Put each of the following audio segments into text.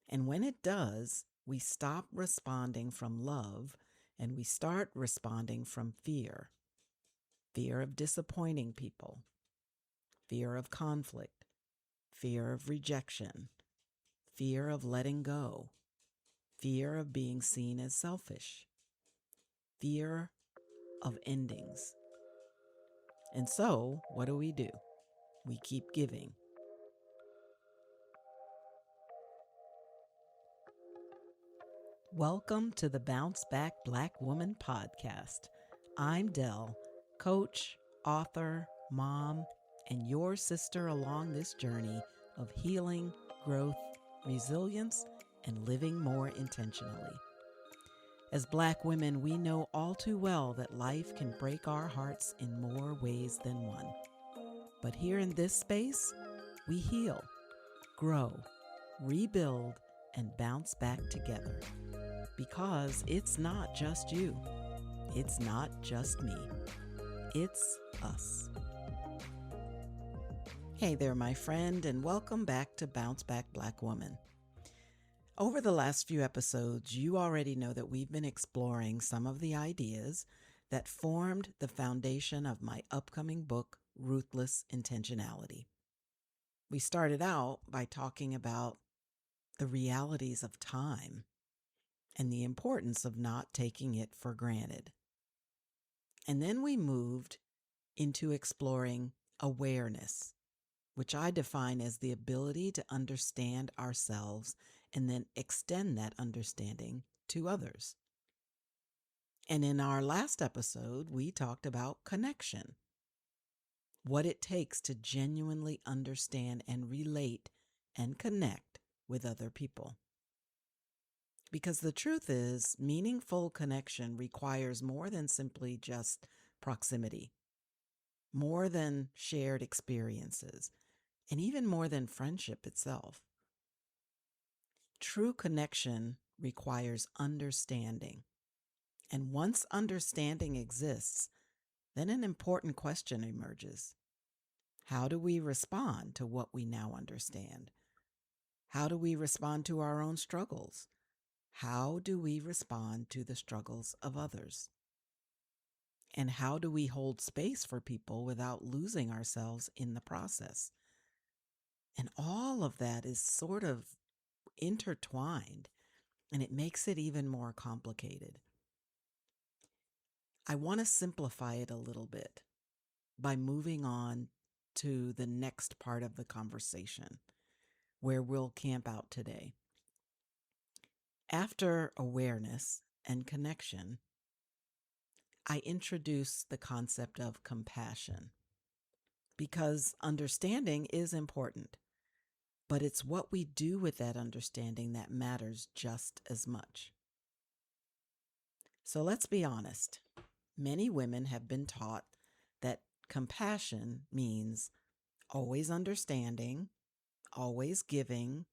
And when it does, we stop responding from love and we start responding from fear. Fear of disappointing people, fear of conflict, fear of rejection, fear of letting go, fear of being seen as selfish, fear of endings. And so, what do? We keep giving. Welcome to the Bounce Back Black Woman podcast. I'm Dell, coach, author, mom, and your sister along this journey of healing, growth, resilience, and living more intentionally. As Black women, we know all too well that life can break our hearts in more ways than one. But here in this space, we heal, grow, rebuild, and bounce back together. Because it's not just you. It's not just me. It's us. Hey there, my friend, and welcome back to Bounce Back Black Woman. Over the last few episodes, you already know that we've been exploring some of the ideas that formed the foundation of my upcoming book, Ruthless Intentionality. We started out by talking about the realities of time and the importance of not taking it for granted. And then we moved into exploring awareness, which I define as the ability to understand ourselves and then extend that understanding to others. And in our last episode, we talked about connection, what it takes to genuinely understand and relate and connect with other people. Because the truth is, meaningful connection requires more than simply just proximity, more than shared experiences, and even more than friendship itself. True connection requires understanding. And once understanding exists, then an important question emerges. How do we respond to what we now understand? How do we respond to our own struggles? How do we respond to the struggles of others? And how do we hold space for people without losing ourselves in the process? And all of that is sort of intertwined, and it makes it even more complicated. I want to simplify it a little bit by moving on to the next part of the conversation, where we'll camp out today. After awareness and connection, I introduce the concept of compassion because understanding is important, but it's what we do with that understanding that matters just as much. So let's be honest. Many women have been taught that compassion means always understanding, always giving,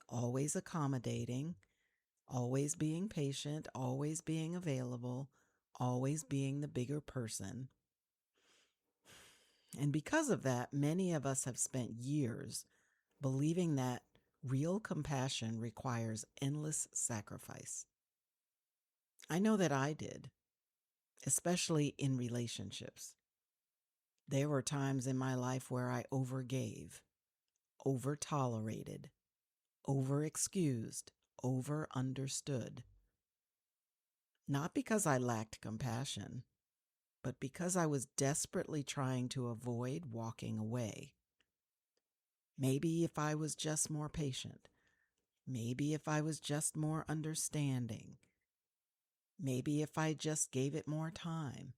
always accommodating, always being patient, always being available, always being the bigger person. And because of that, many of us have spent years believing that real compassion requires endless sacrifice. I know that I did, especially in relationships. There were times in my life where I overgave, over-tolerated, over-excused, over-understood. Not because I lacked compassion, but because I was desperately trying to avoid walking away. Maybe if I was just more patient, maybe if I was just more understanding, maybe if I just gave it more time,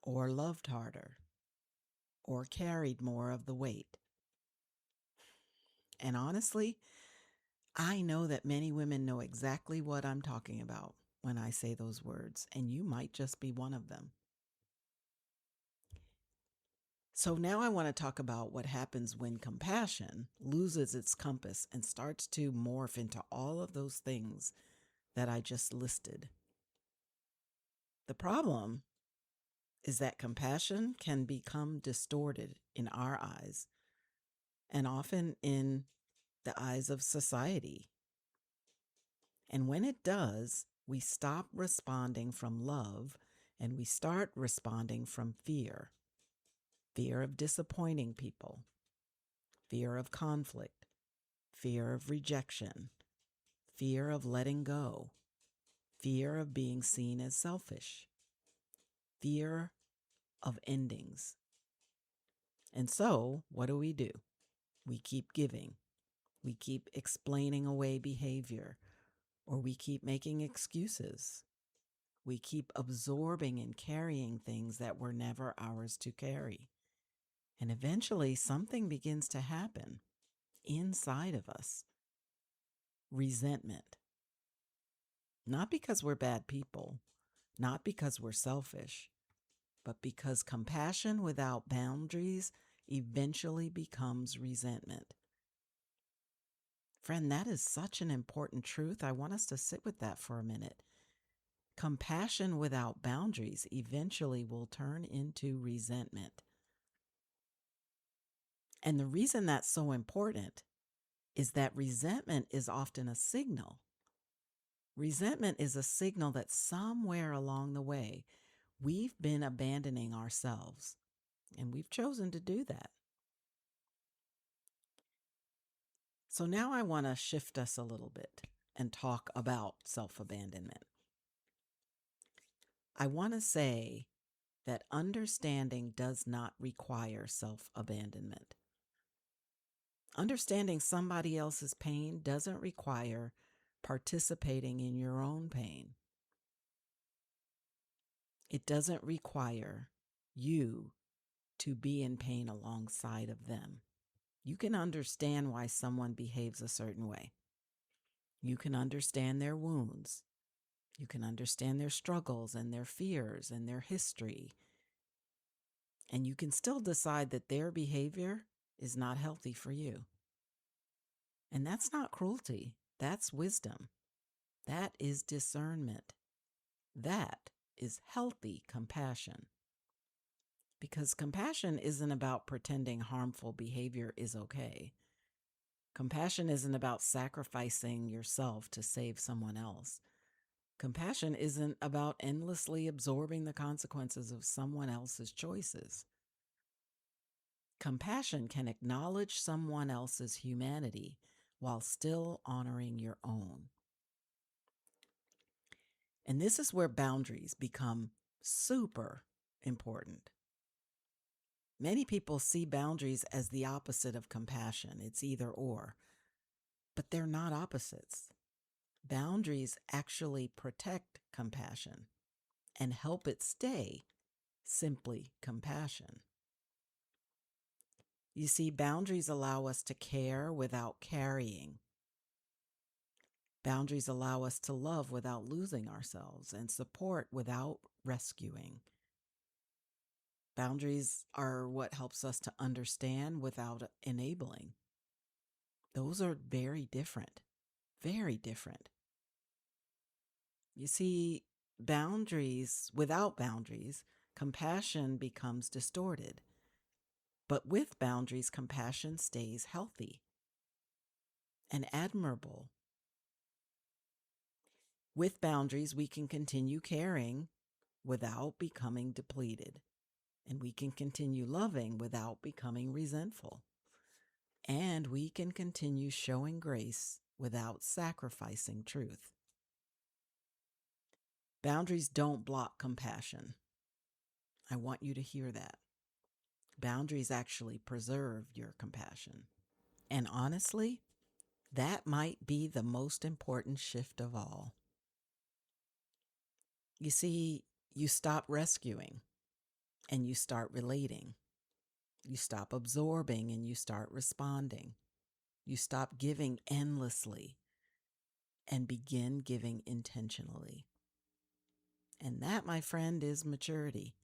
or loved harder, or carried more of the weight. And honestly, I know that many women know exactly what I'm talking about when I say those words, and you might just be one of them. So now I want to talk about what happens when compassion loses its compass and starts to morph into all of those things that I just listed. The problem is that compassion can become distorted in our eyes and often in the eyes of society And when it does, we stop responding from love and we start responding from fear. Fear of disappointing people, fear of conflict, fear of rejection, fear of letting go, fear of being seen as selfish, fear of endings. And so, what do? We keep giving. We keep explaining away behavior, or we keep making excuses. We keep absorbing and carrying things that were never ours to carry. And eventually, something begins to happen inside of us. Resentment. Not because we're bad people, not because we're selfish, but because compassion without boundaries eventually becomes resentment. Friend, that is such an important truth. I want us to sit with that for a minute. Compassion without boundaries eventually will turn into resentment. And the reason that's so important is that resentment is often a signal. Resentment is a signal that somewhere along the way, we've been abandoning ourselves, and we've chosen to do that. So now I want to shift us a little bit and talk about self-abandonment. I want to say that understanding does not require self-abandonment. Understanding somebody else's pain doesn't require participating in your own pain. It doesn't require you to be in pain alongside of them. You can understand why someone behaves a certain way. You can understand their wounds. You can understand their struggles and their fears and their history. And you can still decide that their behavior is not healthy for you. And that's not cruelty. That's wisdom. That is discernment. That is healthy compassion. Because compassion isn't about pretending harmful behavior is okay. Compassion isn't about sacrificing yourself to save someone else. Compassion isn't about endlessly absorbing the consequences of someone else's choices. Compassion can acknowledge someone else's humanity while still honoring your own. And this is where boundaries become super important. Many people see boundaries as the opposite of compassion. It's either or, but they're not opposites. Boundaries actually protect compassion and help it stay simply compassion. You see, boundaries allow us to care without carrying. Boundaries allow us to love without losing ourselves and support without rescuing. Boundaries are what helps us to understand without enabling. Those are very different, very different. You see, without boundaries, compassion becomes distorted. But with boundaries, compassion stays healthy and admirable. With boundaries, we can continue caring without becoming depleted. And we can continue loving without becoming resentful. And we can continue showing grace without sacrificing truth. Boundaries don't block compassion. I want you to hear that. Boundaries actually preserve your compassion. And honestly, that might be the most important shift of all. You see, you stop rescuing and you start relating. You stop absorbing and you start responding. You stop giving endlessly and begin giving intentionally. And that, my friend, is maturity.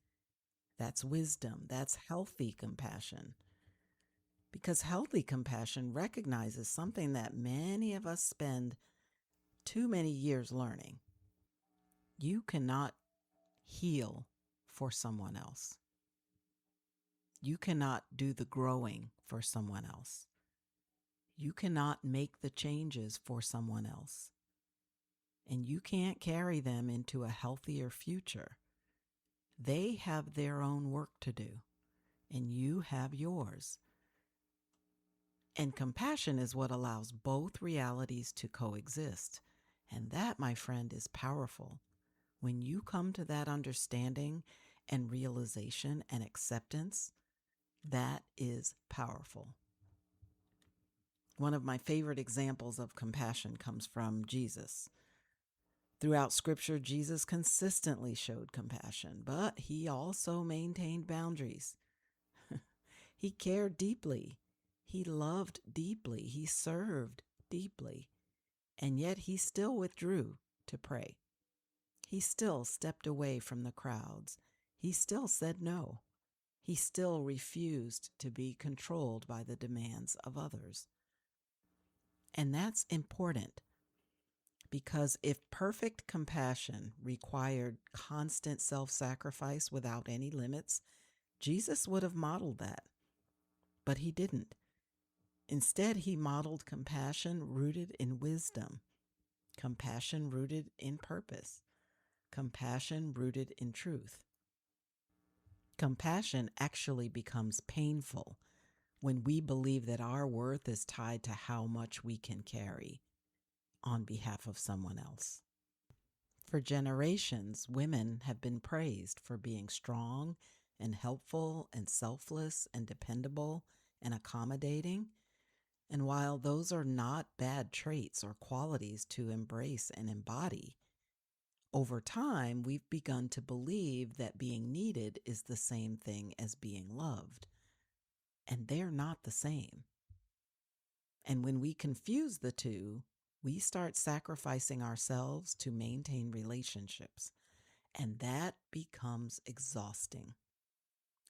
That's wisdom. That's healthy compassion. Because healthy compassion recognizes something that many of us spend too many years learning. You cannot heal for someone else. You cannot do the growing for someone else. You cannot make the changes for someone else. and you can't carry them into a healthier future. They have their own work to do, and you have yours. And compassion is what allows both realities to coexist. And that, my friend, is powerful. When you come to that understanding and realization and acceptance, that is powerful. One of my favorite examples of compassion comes from Jesus. Throughout Scripture, Jesus consistently showed compassion, but he also maintained boundaries. He cared deeply. He loved deeply. He served deeply. And yet he still withdrew to pray. He still stepped away from the crowds. He still said no. He still refused to be controlled by the demands of others. And that's important, because if perfect compassion required constant self-sacrifice without any limits, Jesus would have modeled that. But he didn't. Instead, he modeled compassion rooted in wisdom, compassion rooted in purpose, compassion rooted in truth. Compassion actually becomes painful when we believe that our worth is tied to how much we can carry on behalf of someone else. For generations, women have been praised for being strong and helpful and selfless and dependable and accommodating. And while those are not bad traits or qualities to embrace and embody, over time, we've begun to believe that being needed is the same thing as being loved. And they're not the same. And when we confuse the two, we start sacrificing ourselves to maintain relationships. And that becomes exhausting.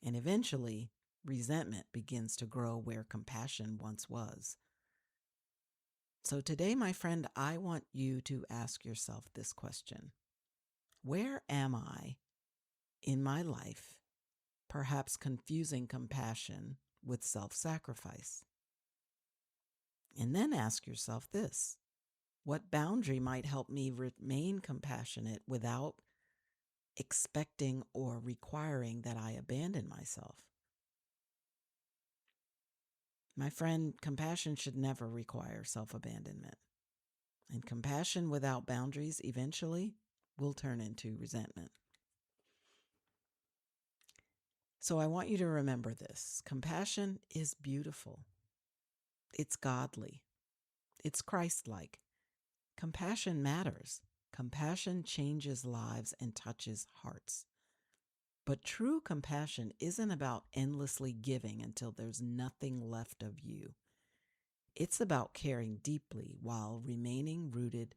And eventually, resentment begins to grow where compassion once was. So today, my friend, I want you to ask yourself this question. Where am I in my life, perhaps confusing compassion with self-sacrifice? And then ask yourself this. What boundary might help me remain compassionate without expecting or requiring that I abandon myself? My friend, compassion should never require self-abandonment. And compassion without boundaries eventually will turn into resentment. So I want you to remember this. Compassion is beautiful. It's godly. It's Christ-like. Compassion matters. Compassion changes lives and touches hearts. But true compassion isn't about endlessly giving until there's nothing left of you. It's about caring deeply while remaining rooted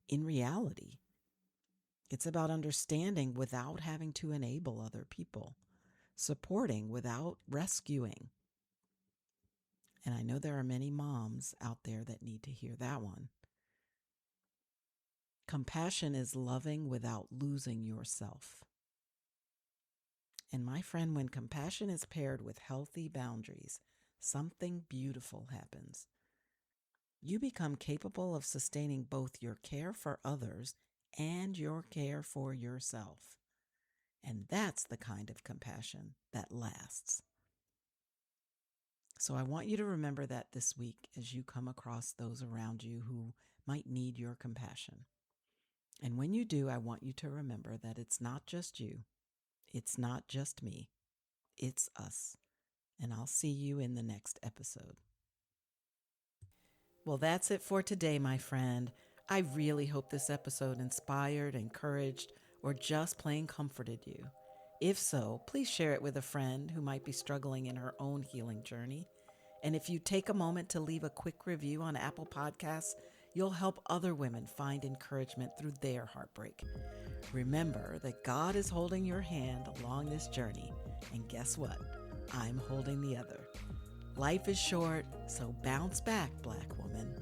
in reality. It's about understanding without having to enable other people, supporting without rescuing. And I know there are many moms out there that need to hear that one. Compassion is loving without losing yourself. And my friend, when compassion is paired with healthy boundaries, something beautiful happens. You become capable of sustaining both your care for others and your care for yourself. And that's the kind of compassion that lasts. So I want you to remember that this week as you come across those around you who might need your compassion. And when you do, I want you to remember that it's not just you. It's not just me. It's us. And I'll see you in the next episode. Well, that's it for today, my friend. I really hope this episode inspired, encouraged, or just plain comforted you. If so, please share it with a friend who might be struggling in her own healing journey. And if you take a moment to leave a quick review on Apple Podcasts, you'll help other women find encouragement through their heartbreak. Remember that God is holding your hand along this journey. And guess what? I'm holding the other. Life is short, so bounce back, Black woman.